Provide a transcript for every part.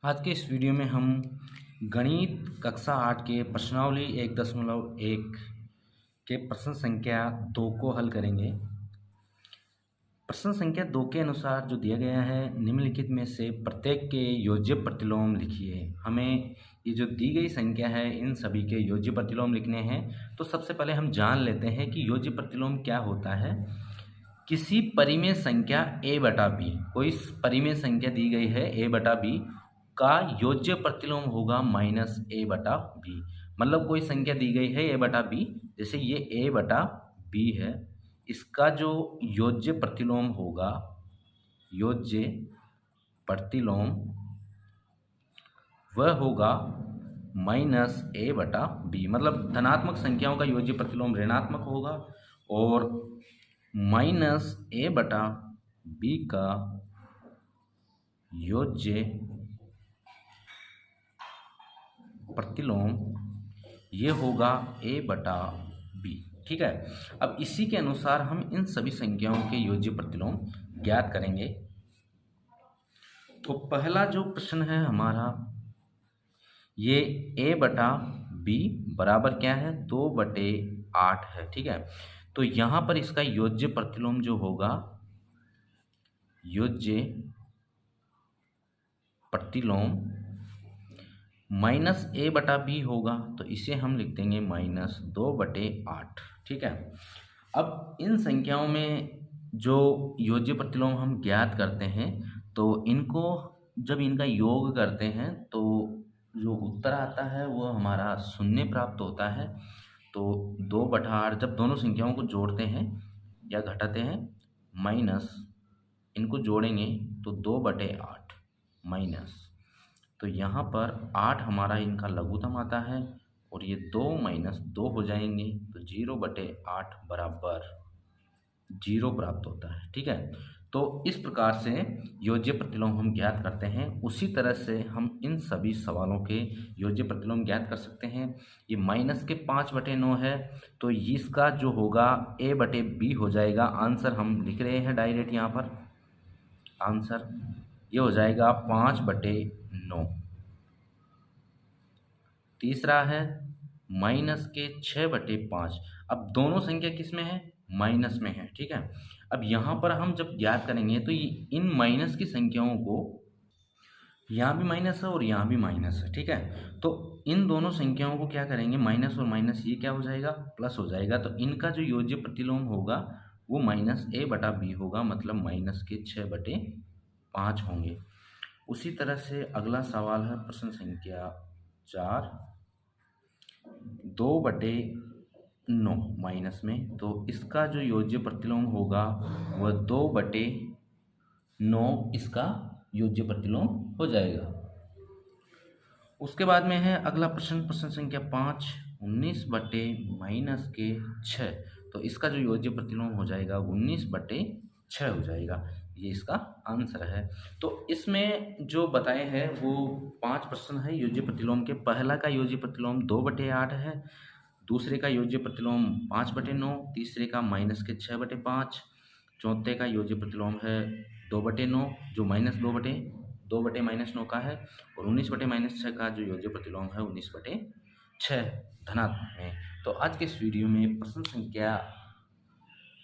आज के इस वीडियो में हम गणित कक्षा 8 के प्रश्नावली 1.1 के प्रश्न संख्या 2 को हल करेंगे। प्रश्न संख्या 2 के अनुसार जो दिया गया है, निम्नलिखित में से प्रत्येक के योज्य प्रतिलोम लिखिए। हमें ये जो दी गई संख्या है इन सभी के योज्य प्रतिलोम लिखने हैं। तो सबसे पहले हम जान लेते हैं कि योज्य प्रतिलोम क्या होता है। किसी परिमेय संख्या a/b, कोई परिमेय संख्या दी गई है a/b का योज्य प्रतिलोम होगा -a/b। मतलब कोई संख्या दी गई है a/b, जैसे ये a/b है, इसका जो योज्य प्रतिलोम होगा, योज्य प्रतिलोम वह होगा -a/b। मतलब धनात्मक संख्याओं का योज्य प्रतिलोम ऋणात्मक होगा और -a/b का योज्य प्रतिलोम ये होगा a/b। ठीक है। अब इसी के अनुसार हम इन सभी संख्याओं के योज्य प्रतिलोम ज्ञात करेंगे। तो पहला जो प्रश्न है हमारा, ये a/b बराबर क्या है, 2/8 है। ठीक है। तो यहाँ पर इसका योज्य प्रतिलोम जो होगा, योज्य प्रतिलोम -a/b होगा, तो इसे हम लिख देंगे -2/8। ठीक है। अब इन संख्याओं में जो योज्य प्रतिलोम हम ज्ञात करते हैं, तो इनको जब इनका योग करते हैं तो जो उत्तर आता है वो हमारा 0 प्राप्त होता है। तो 2/8 जब दोनों संख्याओं को जोड़ते हैं या घटाते हैं, माइनस इनको जोड़ेंगे तो 2/8 माइनस, तो यहाँ पर 8 हमारा इनका लघुत्तम आता है और ये 2 - 2 हो जाएंगे, तो 0/8 बराबर 0 प्राप्त होता है। ठीक है। तो इस प्रकार से योज्य प्रतिलोम हम ज्ञात करते हैं। उसी तरह से हम इन सभी सवालों के योज्य प्रतिलोम ज्ञात कर सकते हैं। ये -5/9 है, तो इसका जो होगा a/b हो जाएगा। आंसर हम लिख रहे हैं डायरेक्ट यहाँ पर, आंसर ये हो जाएगा 5/9। तीसरा है -6/5। अब दोनों संख्या किस में है, माइनस में है। ठीक है। अब यहाँ पर हम जब ज्ञात करेंगे तो इन माइनस की संख्याओं को, यहाँ भी माइनस है और यहाँ भी माइनस है। ठीक है। तो इन दोनों संख्याओं को क्या करेंगे, माइनस और माइनस ये क्या हो जाएगा, प्लस हो जाएगा। तो इनका जो योज्य प्रतिलोम होगा वो -a/b होगा, मतलब -6/5 होंगे। उसी तरह से अगला सवाल है प्रश्न संख्या 4, 2/9 माइनस में, तो इसका जो योज्य प्रतिलोम होगा वह 2/9 इसका योज्य प्रतिलोम हो जाएगा। उसके बाद में है अगला प्रश्न, प्रश्न संख्या 5, 19/6, तो इसका जो योज्य प्रतिलोम हो जाएगा 19/6 हो जाएगा। ये इसका आंसर है। तो इसमें जो बताए हैं वो 5 प्रश्न है योज्य प्रतिलोम के। पहला का योज्य प्रतिलोम 2/8 है, दूसरे का योज्य प्रतिलोम 5/9, तीसरे का -6/5, चौथे का योज्य प्रतिलोम है 2/9 जो -2/9 का है, और 19/6 का जो योज्य प्रतिलोम है 19/6 धनात्मक में। तो आज के इस वीडियो में प्रश्न संख्या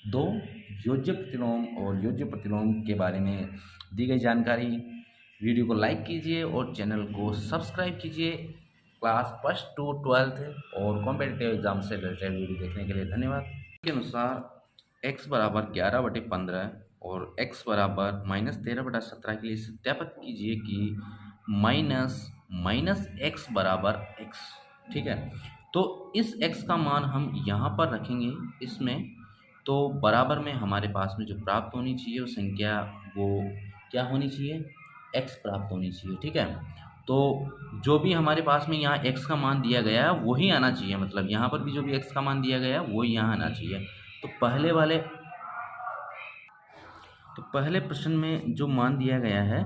2 योज्य प्रतिलोम और योज्य प्रतिलोम के बारे में दी गई जानकारी। वीडियो को लाइक कीजिए और चैनल को सब्सक्राइब कीजिए। क्लास 1 to 12 और कॉम्पिटिटिव एग्जाम से रिलेटेड वीडियो देखने के लिए धन्यवाद। के अनुसार x बराबर 11/15 और x बराबर -13/17 के लिए सत्यापित कीजिए कि -x बराबर x। ठीक है। तो इस x का मान हम यहाँ पर रखेंगे इसमें, तो बराबर में हमारे पास में जो प्राप्त होनी चाहिए वो संख्या वो क्या होनी चाहिए, x प्राप्त होनी चाहिए। ठीक है। तो जो भी हमारे पास में यहाँ x का मान दिया गया है वही आना चाहिए, मतलब यहाँ पर भी जो भी x का मान दिया गया है वो यहाँ आना चाहिए। तो पहले प्रश्न में जो मान दिया गया है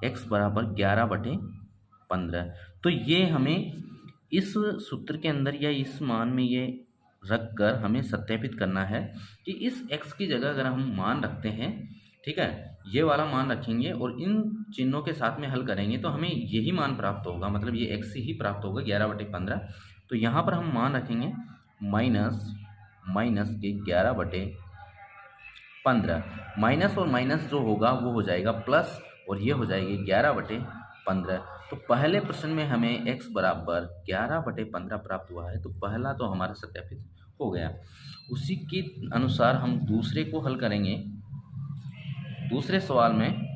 x बराबर 11/15, तो ये हमें इस सूत्र के अंदर या इस मान में ये रख कर हमें सत्यापित करना है कि इस x की जगह अगर हम मान रखते हैं ठीक है, ये वाला मान रखेंगे और इन चिन्हों के साथ में हल करेंगे तो हमें यही मान प्राप्त होगा, मतलब ये x ही प्राप्त होगा 11/15। तो यहाँ पर हम मान रखेंगे माइनस के 11/15, माइनस और माइनस जो होगा वो हो जाएगा प्लस और ये हो जाएगी 11/15। तो पहले प्रश्न में हमें x बराबर 11/15 प्राप्त हुआ है, तो पहला तो हमारा सत्यापित हो गया। उसी के अनुसार हम दूसरे को हल करेंगे। दूसरे सवाल में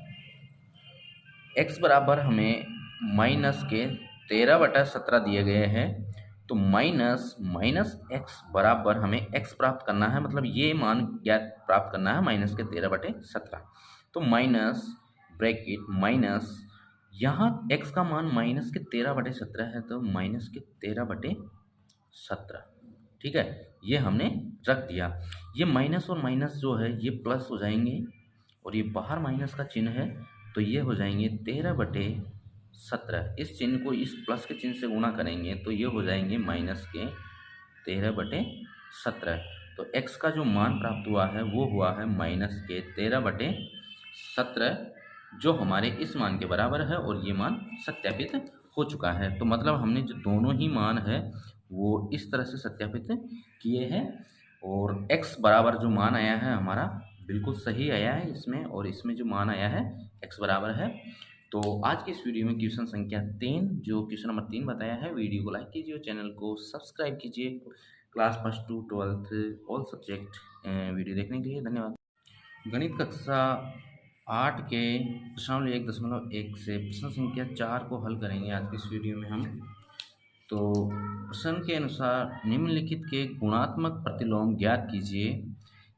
x बराबर हमें माइनस के 13/17 दिए गए हैं, तो माइनस एक्स बराबर हमें x प्राप्त करना है, मतलब ये मान ज्ञात प्राप्त करना है माइनस के 13/17। तो माइनस ब्रैकेट माइनस, यहाँ x का मान माइनस के 13/17 है, तो माइनस के 13/17, ठीक है, ये हमने रख दिया। ये माइनस और माइनस जो है ये प्लस हो जाएंगे और ये बाहर माइनस का चिन्ह है, तो ये हो जाएंगे 13/17। इस चिन्ह को इस प्लस के चिन्ह से गुणा करेंगे तो ये हो जाएंगे माइनस के 13/17। तो x का जो मान प्राप्त हुआ है वो हुआ है माइनस के 13/17, जो हमारे इस मान के बराबर है और ये मान सत्यापित हो चुका है। तो मतलब हमने जो दोनों ही मान है वो इस तरह से सत्यापित किए हैं और x बराबर जो मान आया है हमारा बिल्कुल सही आया है इसमें, और इसमें जो मान आया है x बराबर है। तो आज के इस वीडियो में क्वेश्चन संख्या 3, जो क्वेश्चन नंबर 3 बताया है, वीडियो को लाइक कीजिए और चैनल को सब्सक्राइब कीजिए। Class 1 to 12 all subject video देखने के लिए धन्यवाद। गणित कक्षा 8 के प्रश्नावली 1.1 से प्रश्न संख्या 4 को हल करेंगे आज की इस वीडियो में हम। तो प्रश्न के अनुसार निम्नलिखित के गुणात्मक प्रतिलोम ज्ञात कीजिए।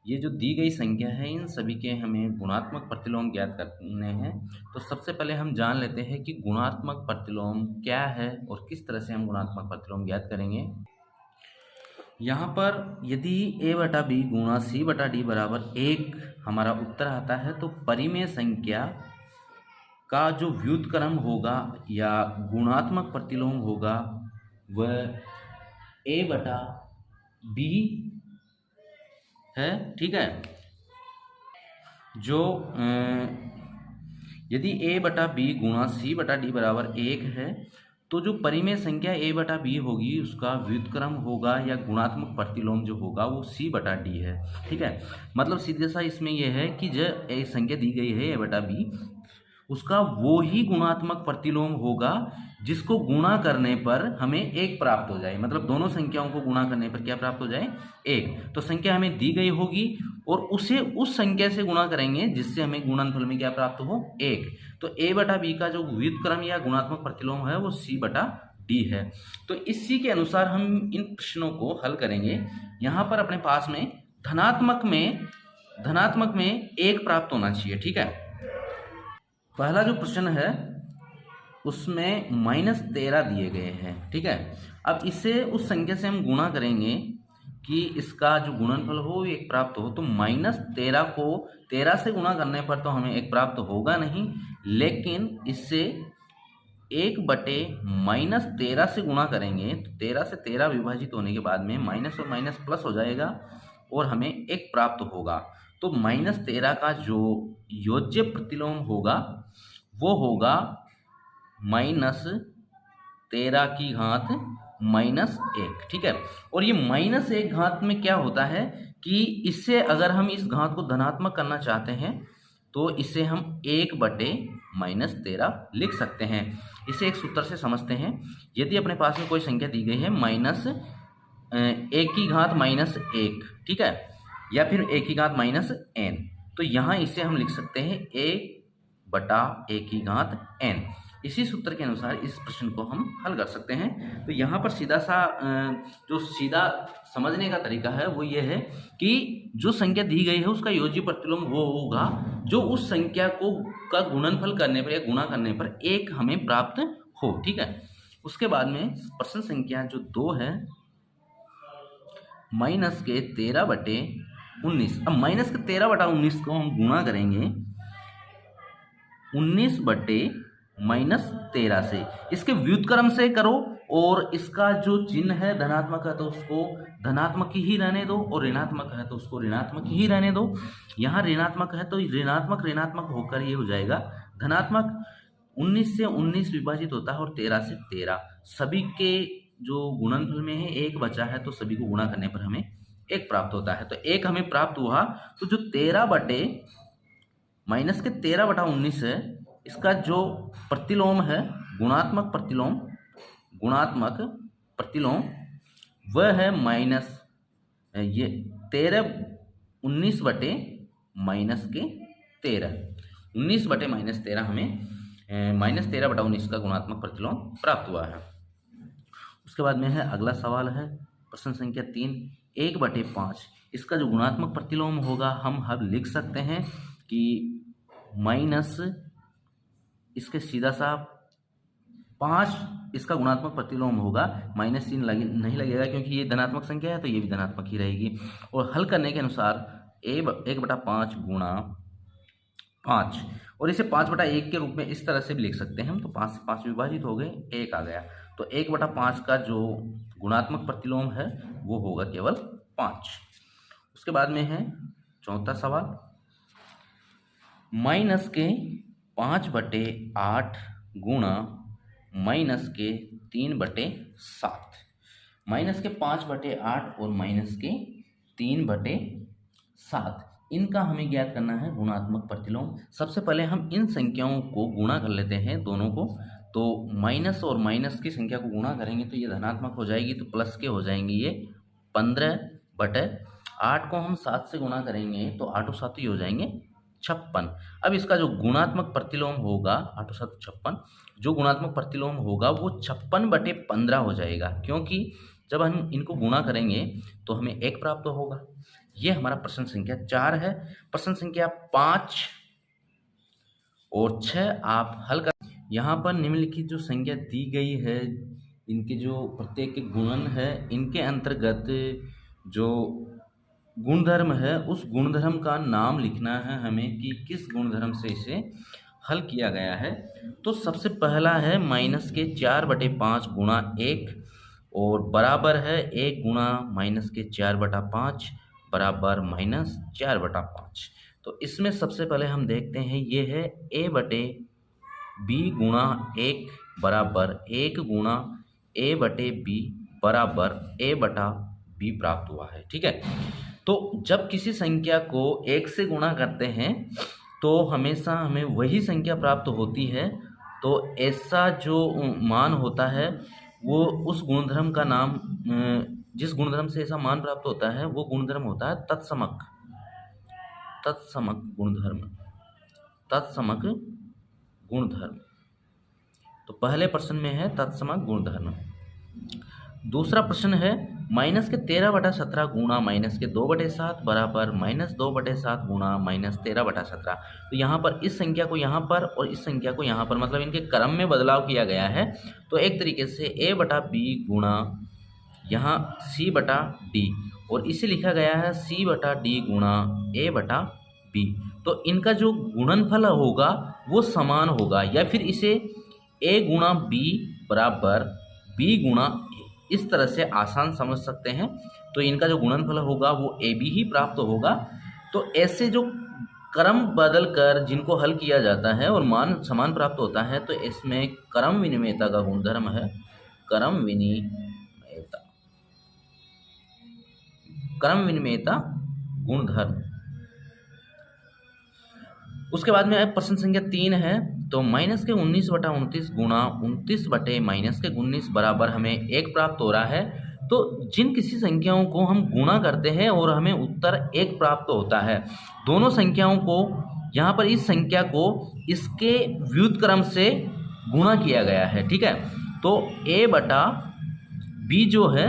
ये जो दी गई संख्या है इन सभी के हमें गुणात्मक प्रतिलोम ज्ञात करने हैं। तो सबसे पहले हम जान लेते हैं कि गुणात्मक प्रतिलोम क्या है और किस तरह से हम गुणात्मक प्रतिलोम ज्ञात करेंगे। यहाँ पर यदि a/b गुणा c/d बराबर 1 हमारा उत्तर आता है, तो परिमेय संख्या का जो व्युत्क्रम होगा या गुणात्मक प्रतिलोम होगा वह a/b है, ठीक है। जो यदि a/b गुणा c/d बराबर 1 है, तो जो परिमेय संख्या a/b होगी उसका व्युत्क्रम होगा या गुणात्मक प्रतिलोम जो होगा वो c/d है, ठीक है। मतलब सीधे सा इसमें यह है कि जो एक संख्या दी गई है a/b, उसका वो ही गुणात्मक प्रतिलोम होगा जिसको गुणा करने पर हमें 1 प्राप्त हो जाए। मतलब दोनों संख्याओं को गुणा करने पर क्या प्राप्त हो जाए? 1। तो संख्या हमें दी गई होगी और उसे उस संख्या से गुणा करेंगे जिससे हमें गुणनफल में क्या प्राप्त हो? 1। तो a/b का जो व्युत्क्रम या गुणात्मक प्रतिलोम है वो c/d है। तो इसी के अनुसार हम इन प्रश्नों को हल करेंगे। यहाँ पर अपने पास में धनात्मक में 1 प्राप्त होना चाहिए, ठीक है। पहला जो प्रश्न है उसमें -13 दिए गए हैं, ठीक है। अब इसे उस संख्या से हम गुणा करेंगे कि इसका जो गुणनफल हो 1 प्राप्त हो। तो -13 को 13 से गुणा करने पर तो हमें 1 प्राप्त होगा नहीं, लेकिन इससे 1/-13 से गुणा करेंगे तो 13 से 13 विभाजित होने के बाद में माइनस और माइनस प्लस हो जाएगा और हमें 1 प्राप्त होगा। तो -13 का जो योज्य प्रतिलोम होगा वो होगा -13 की घात -1, ठीक है। और ये -1 घात में क्या होता है कि इससे अगर हम इस घात को धनात्मक करना चाहते हैं तो इसे हम 1/-13 लिख सकते हैं। इसे एक सूत्र से समझते हैं। यदि अपने पास में कोई संख्या दी गई है -1 की घात -1, ठीक है, या फिर 1 की घात -n, तो यहाँ इसे हम लिख सकते हैं 1/1 की घात n। इसी सूत्र के अनुसार इस प्रश्न को हम हल कर सकते हैं। तो यहाँ पर सीधा समझने का तरीका है वो ये है कि जो संख्या दी गई है उसका योज्य प्रतिलोम वो होगा जो उस संख्या का गुणनफल करने पर या गुणा करने पर 1 हमें प्राप्त हो, ठीक है। उसके बाद में प्रश्न संख्या जो 2 है, -13/19। अब -13/19 को हम गुणा करेंगे 19/-, -13 से। इसके व्युत्क्रम से करो और इसका जो चिन्ह है धनात्मक है तो उसको धनात्मक ही रहने दो और ऋणात्मक है तो उसको ऋणात्मक ही रहने दो। यहाँ ऋणात्मक है तो ऋणात्मक ऋणात्मक होकर ये हो जाएगा धनात्मक। 19 से 19 विभाजित होता है और 13 से 13, सभी के जो गुणनफल में है 1 बचा है तो सभी को गुणा करने पर हमें 1 प्राप्त होता है। तो 1 हमें प्राप्त हुआ। तो जो 13 बटे माइनस के 13 बटा 19 है, इसका जो प्रतिलोम है गुणात्मक प्रतिलोम वह है माइनस ये 13 19 बटे माइनस के 13, 19 बटे -13 हमें -13 बटा 19 का गुणात्मक प्रतिलोम प्राप्त हुआ है। उसके बाद में है अगला सवाल है प्रश्न संख्या 3, 1/5। इसका जो गुणात्मक प्रतिलोम होगा हम अब लिख सकते हैं कि माइनस इसके सीधा सा 5 इसका गुणात्मक प्रतिलोम होगा। माइनस चिन्ह नहीं लगेगा क्योंकि ये धनात्मक संख्या है तो ये भी धनात्मक ही रहेगी। और हल करने के अनुसार 1/5 गुणा 5 और इसे 5/1 के रूप में इस तरह से भी लिख सकते हैं हम। तो 5 से 5 विभाजित हो गए, 1 आ गया। तो 1/5 का जो गुणात्मक प्रतिलोम है वो होगा केवल 5। उसके बाद में है चौथा सवाल, माइनस के 5/8 गुणा माइनस के 3/7। माइनस के 5/8 और माइनस के 3/7 इनका हमें ज्ञात करना है गुणात्मक प्रतिलोम। सबसे पहले हम इन संख्याओं को गुणा कर लेते हैं दोनों को। तो माइनस और माइनस की संख्या को गुणा करेंगे तो ये धनात्मक हो जाएगी, तो प्लस के हो जाएंगे ये 15/8 को हम 7 से गुणा करेंगे तो 8 और 7 ही हो जाएंगे 56। अब इसका जो गुणात्मक प्रतिलोम होगा 8 और 7 56, जो गुणात्मक प्रतिलोम होगा वो 56/15 हो जाएगा, क्योंकि जब हम इनको गुणा करेंगे तो हमें 1 प्राप्त होगा। ये हमारा प्रश्न संख्या 4 है। प्रश्न संख्या 5 और 6 आप हल कर। यहाँ पर निम्नलिखित जो संख्या दी गई है इनके जो प्रत्येक के गुणन है, इनके अंतर्गत जो गुणधर्म है उस गुणधर्म का नाम लिखना है हमें कि किस गुणधर्म से इसे हल किया गया है। तो सबसे पहला है माइनस के 4/5 गुणा 1 और बराबर है 1 गुणा माइनस के 4/5 बराबर -4/5। तो इसमें सबसे पहले हम देखते हैं ये है a/b गुणा 1 बराबर 1 गुणा a/b बराबर a/b प्राप्त हुआ है। ठीक है, तो जब किसी संख्या को 1 से गुणा करते हैं तो हमेशा हमें वही संख्या प्राप्त होती है। तो ऐसा जो मान होता है वो उस गुणधर्म का नाम, जिस गुणधर्म से ऐसा मान प्राप्त होता है वो गुणधर्म होता है तत्समक गुणधर्म। तो पहले प्रश्न में है तत्समक गुणधर्म। दूसरा प्रश्न है माइनस के 13/17 गुणा माइनस के 2/7 बराबर -2/7 गुणा -13/17। तो यहाँ पर इस संख्या को यहाँ पर और इस संख्या को यहाँ पर, मतलब इनके क्रम में बदलाव किया गया है। तो एक तरीके से a/b गुणा यहाँ c/d और इसे लिखा गया है c/d गुणा a/b। तो इनका जो गुणनफल होगा वो समान होगा, या फिर इसे a गुणा b बराबर b गुणा a, इस तरह से आसान समझ सकते हैं। तो इनका जो गुणनफल होगा वो ab ही प्राप्त होगा। तो ऐसे जो क्रम बदल कर जिनको हल किया जाता है और मान समान प्राप्त होता है तो इसमें क्रम विनिमयता का गुणधर्म है, क्रम विनिमयता गुणधर्म। उसके बाद में प्रश्न संख्या 3 है। तो माइनस के 19/29 गुणा 29 बटे माइनस के 19 बराबर हमें 1 प्राप्त हो रहा है। तो जिन किसी संख्याओं को हम गुणा करते हैं और हमें उत्तर 1 प्राप्त होता है, दोनों संख्याओं को यहाँ पर इस संख्या को इसके व्युत्क्रम से गुणा किया गया है। ठीक है, तो a/b जो है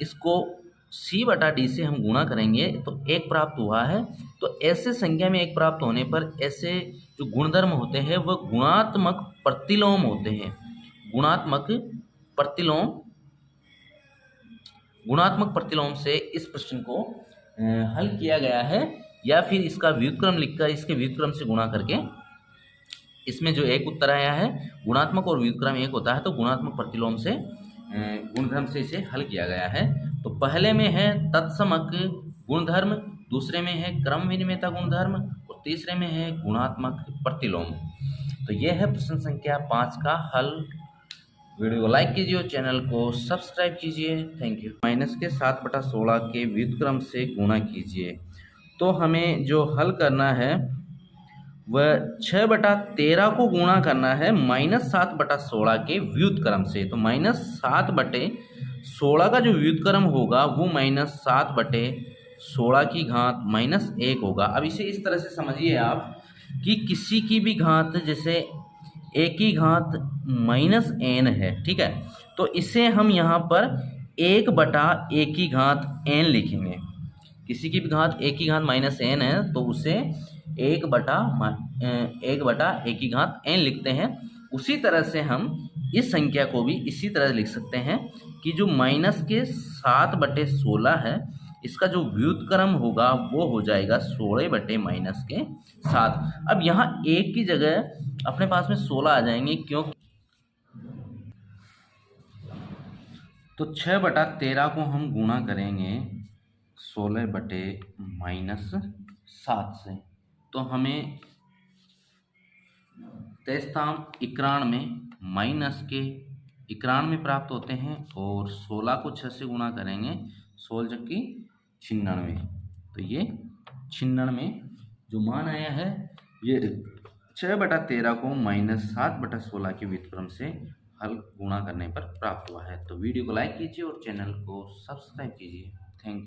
इसको c/d से हम गुणा करेंगे तो 1 प्राप्त हुआ है। तो ऐसे संख्या में 1 प्राप्त होने पर ऐसे जो गुणधर्म होते हैं वह गुणात्मक प्रतिलोम होते हैं। गुणात्मक प्रतिलोम से इस प्रश्न को हल किया गया है, या फिर इसका व्युत्क्रम लिखकर इसके व्युत्क्रम से गुणा करके इसमें जो एक उत्तर आया है, गुणात्मक और व्युत्क्रम एक होता है, तो गुणात्मक प्रतिलोम से गुणधर्म से इसे हल किया गया है। तो पहले में है तत्समक गुणधर्म, दूसरे में है क्रम विनिमेयता गुणधर्म और तीसरे में है गुणात्मक प्रतिलोम। तो यह है प्रश्न संख्या 5 का हल। वीडियो को लाइक कीजिए और चैनल को सब्सक्राइब कीजिए। Thank you. माइनस के 7/16 के व्युत्क्रम से गुणा कीजिए। तो हमें जो हल करना है वह 6/13 को गुणा करना है -7/16 के व्युत्क्रम से। तो -7/16 का जो व्युत्क्रम होगा वो -7/16 की घात -1 होगा। अब इसे इस तरह से समझिए आप कि किसी की भी घात, जैसे a की घात -n है, ठीक है, तो इसे हम यहाँ पर 1/a की घात n लिखेंगे। किसी की भी घात a की घात -n है तो उसे 1/a की घात n लिखते हैं। उसी तरह से हम इस संख्या को भी इसी तरह लिख सकते हैं कि जो माइनस के 7/16 है, इसका जो व्युत्क्रम होगा वो हो जाएगा 16/-7। अब यहाँ 1 की जगह अपने पास में 16 आ जाएंगे, क्योंकि तो 6/13 को हम गुणा करेंगे 16/-7 से, तो हमें 93 माइनस के 91 प्राप्त होते हैं और 16 को 6 से गुणा करेंगे 16 जबकि 96, तो ये 96 जो मान आया है ये 6/13 को -7/16 के व्युत्क्रम से हल गुणा करने पर प्राप्त हुआ है। तो वीडियो को लाइक कीजिए और चैनल को सब्सक्राइब कीजिए। Thank you.